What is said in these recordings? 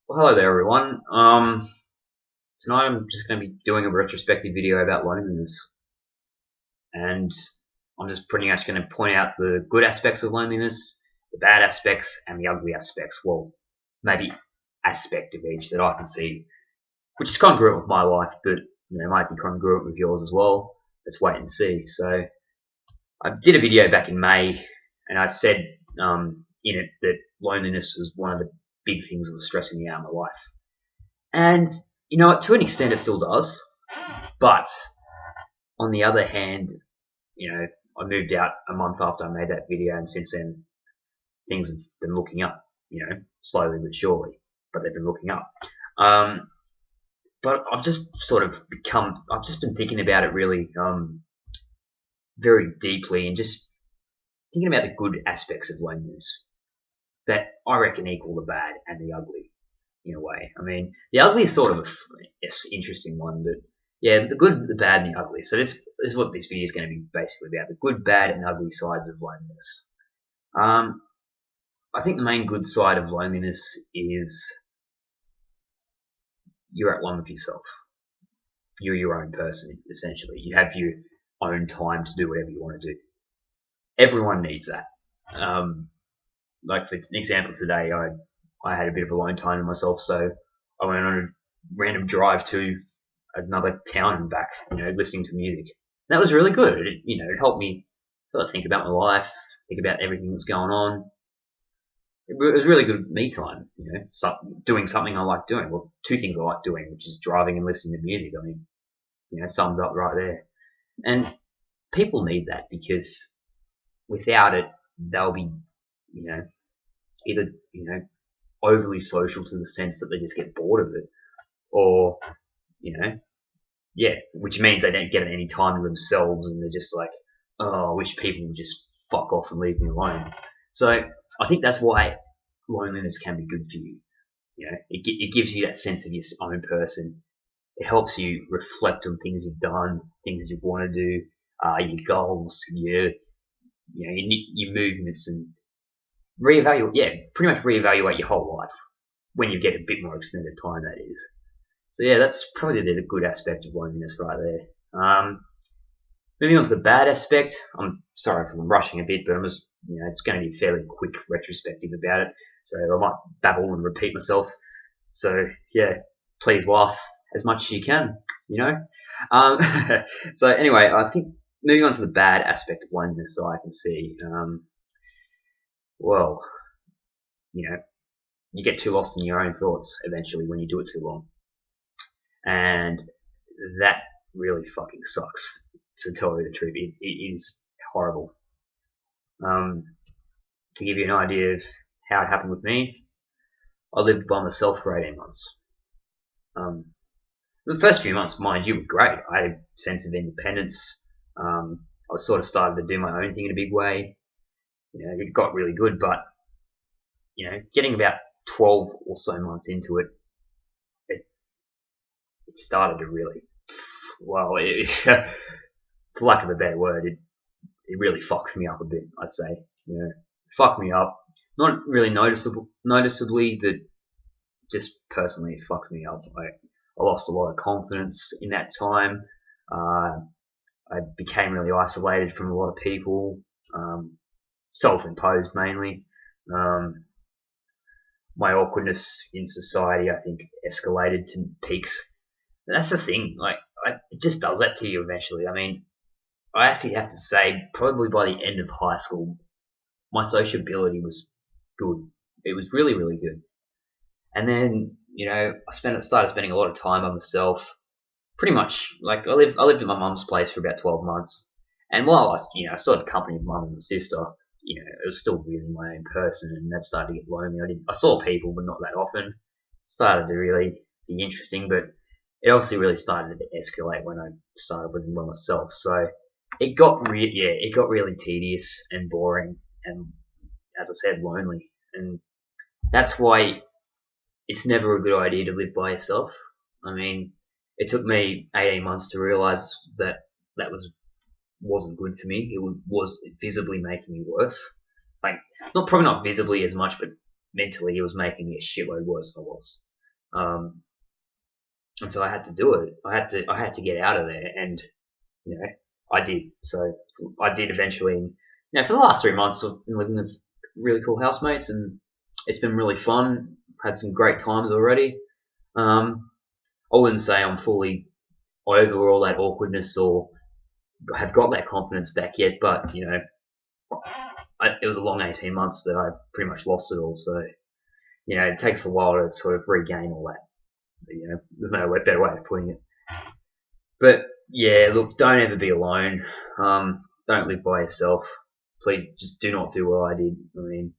Well, hello there, everyone. Tonight I'm just going to be doing a retrospective video about loneliness, and I'm just pretty much going to point out the good aspects of loneliness, the bad aspects, and the ugly aspects. Well, maybe aspect of each that I can see, which is congruent with my life, but might be congruent with yours as well. Let's wait and see. So, I did a video back in May, and I said in it that loneliness was one of the big things that was stressing me out in my life. And to an extent, it still does. But on the other hand, I moved out a month after I made that video, and since then, things have been looking up. Slowly but surely, but they've been looking up. But I've just I've just been thinking about it really, very deeply, and just thinking about the good aspects of loneliness that I reckon equal the bad and the ugly. In a way. I mean, the ugly is sort of an interesting one, but yeah, the good, the bad, and the ugly. So this is what this video is going to be basically about: the good, bad, and ugly sides of loneliness. I think the main good side of loneliness is you're at one with yourself. You're your own person, essentially. You have your own time to do whatever you want to do. Everyone needs that. Like for an example, today I had a bit of alone time to myself, so I went on a random drive to another town and back, listening to music. And that was really good. It helped me sort of think about my life, think about everything that's going on. It was really good me time, doing something I like doing. Well, two things I like doing, which is driving and listening to music. I mean, sums up right there. And people need that because without it, they'll be, either, overly social to the sense that they just get bored of it, or which means they don't get any time to themselves, and they're just like, oh, I wish people would just fuck off and leave me alone. So I think that's why loneliness can be good for you. It gives you that sense of your own person. It helps you reflect on things you've done, things you want to do, your goals, your movements, and pretty much reevaluate your whole life when you get a bit more extended time, that is. So yeah, that's probably the good aspect of loneliness right there. Moving on to the bad aspect, I'm sorry if I'm rushing a bit, but I'm just, it's going to be a fairly quick retrospective about it, so I might babble and repeat myself. So yeah, please laugh as much as you can, Um, so anyway, I think moving on to the bad aspect of loneliness, so I can see, well, you get too lost in your own thoughts eventually when you do it too long. And that really fucking sucks, to tell you the truth. It is horrible. To give you an idea of how it happened with me, I lived by myself for 18 months. The first few months, mind you, were great. I had a sense of independence. I was sort of started to do my own thing in a big way. It got really good, but getting about 12 or so months into it, it started to really, well, for lack of a better word, it really fucked me up a bit, I'd say. Fucked me up. Not really noticeably, but just personally, it fucked me up. I lost a lot of confidence in that time. I became really isolated from a lot of people, self-imposed mainly. My awkwardness in society, I think, escalated to peaks. And that's the thing, it just does that to you eventually. I mean, I actually have to say, probably by the end of high school, my sociability was good. It was really, really good. And then, I started spending a lot of time by myself. Pretty much, I lived at my mum's place for about 12 months. And while I still had company with mum and my sister, it was still really my own person, and that started to get lonely. I saw people, but not that often. It started to really be interesting, but it obviously really started to escalate when I started living by myself. So it got really tedious and boring, and as I said, lonely. And that's why it's never a good idea to live by yourself. I mean, it took me 18 months to realize that wasn't good for me. It was visibly making me worse. Probably not visibly as much, but mentally it was making me a shitload worse than I was. And so I had to do it. I had to get out of there, and you know, I did. So I did eventually. And, for the last 3 months, I've been living with really cool housemates, and it's been really fun. Had some great times already. I wouldn't say I'm fully over all that awkwardness or have got that confidence back yet, but it was a long 18 months that I pretty much lost it all. So it takes a while to sort of regain all that. There's no better way of putting it. But yeah, look, don't ever be alone. Don't live by yourself. Please just do not do what I did. I mean,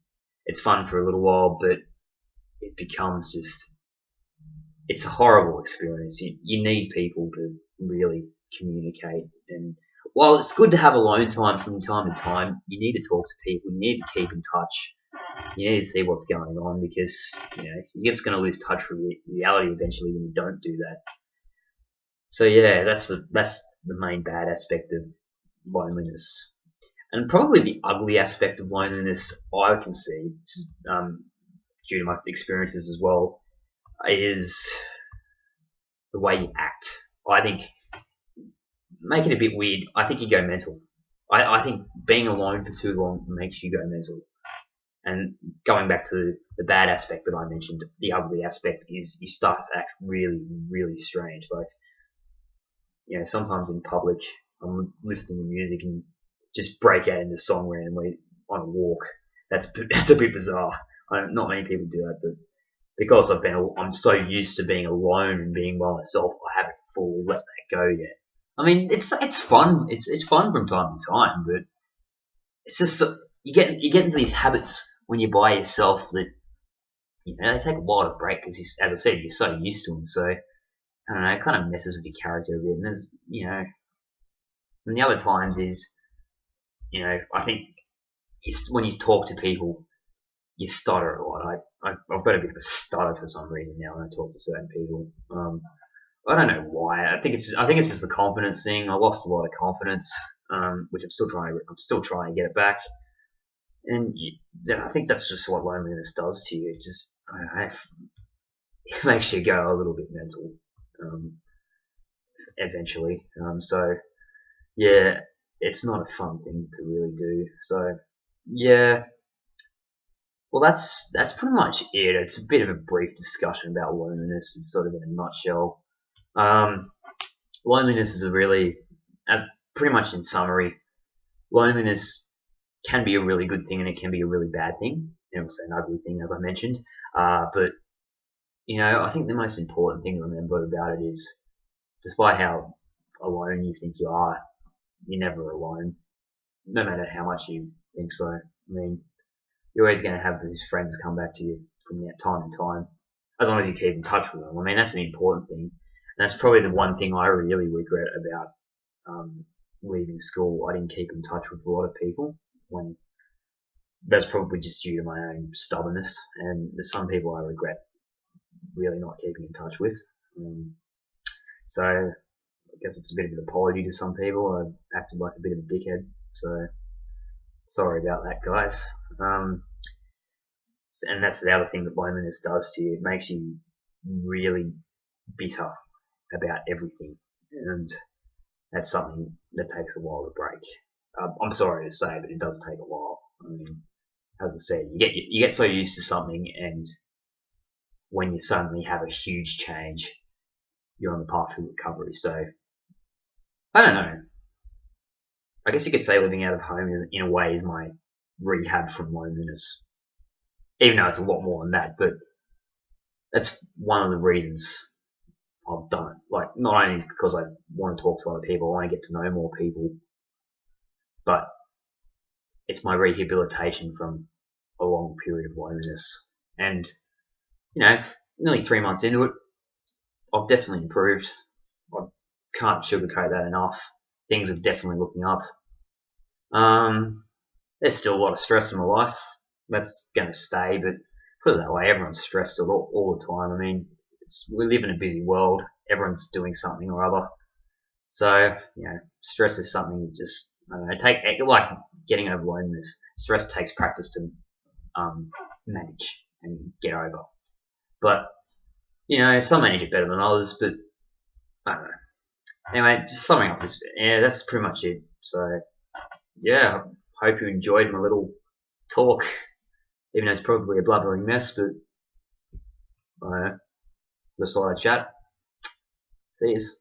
it's fun for a little while, but it becomes it's a horrible experience. You need people to really communicate. And while it's good to have alone time from time to time, you need to talk to people. You need to keep in touch. You need to see what's going on, because you're just going to lose touch with reality eventually when you don't do that. So yeah, that's the main bad aspect of loneliness, and probably the ugly aspect of loneliness I can see, due to my experiences as well, is the way you act. I think, make it a bit weird, I think you go mental. I think being alone for too long makes you go mental. And going back to the bad aspect that I mentioned, the ugly aspect is you start to act really, really strange. Like, sometimes in public, I'm listening to music and just break out into song randomly on a walk. That's a bit bizarre. Not many people do that, but because I'm so used to being alone and being by myself, I haven't fully let that go yet. I mean, it's fun. It's fun from time to time, but it's just you get into these habits when you're by yourself that they take a while to break, because, as I said, you're so used to them. So I don't know, it kind of messes with your character a bit. And there's and the other times is I think when you talk to people, you stutter a lot. I've got a bit of a stutter for some reason now when I talk to certain people. I don't know why. I think it's just the confidence thing. I lost a lot of confidence, which I'm still trying to get it back. And I think that's just what loneliness does to you. It just it makes you go a little bit mental, eventually. So yeah, it's not a fun thing to really do. So yeah. Well, that's pretty much it. It's a bit of a brief discussion about loneliness, and sort of in a nutshell. Loneliness is as pretty much in summary, loneliness can be a really good thing and it can be a really bad thing, and also an ugly thing, as I mentioned. But I think the most important thing to remember about it is, despite how alone you think you are, you're never alone, no matter how much you think so. I mean, you're always going to have those friends come back to you from time to time, as long as you keep in touch with them. I mean, that's an important thing. And that's probably the one thing I really regret about leaving school. I didn't keep in touch with a lot of people. When that's probably just due to my own stubbornness. And there's some people I regret really not keeping in touch with. So I guess it's a bit of an apology to some people. I acted like a bit of a dickhead. So sorry about that, guys. And that's the other thing that loneliness does to you. It makes you really bitter about everything, and that's something that takes a while to break. I'm sorry to say, but it does take a while. I mean, as I said, you get so used to something, and when you suddenly have a huge change, you're on the path to recovery. So I don't know. I guess you could say living out of home in a way is my rehab from loneliness, even though it's a lot more than that. But that's one of the reasons I've done it. Like, not only because I want to talk to other people, I want to get to know more people, but it's my rehabilitation from a long period of loneliness. And nearly 3 months into it, I've definitely improved. I can't sugarcoat that enough. Things are definitely looking up. There's still a lot of stress in my life. That's going to stay, but put it that way, everyone's stressed all the time. I mean, we live in a busy world. Everyone's doing something or other. So, stress is something just, I don't know, like getting over loneliness. Stress takes practice to manage and get over. But You know, some manage it better than others, but I don't know. Anyway, just summing up this, yeah, that's pretty much it. So, yeah, I hope you enjoyed my little talk, even though it's probably a blubbering mess, but I don't know, just thought I'd chat. See yous.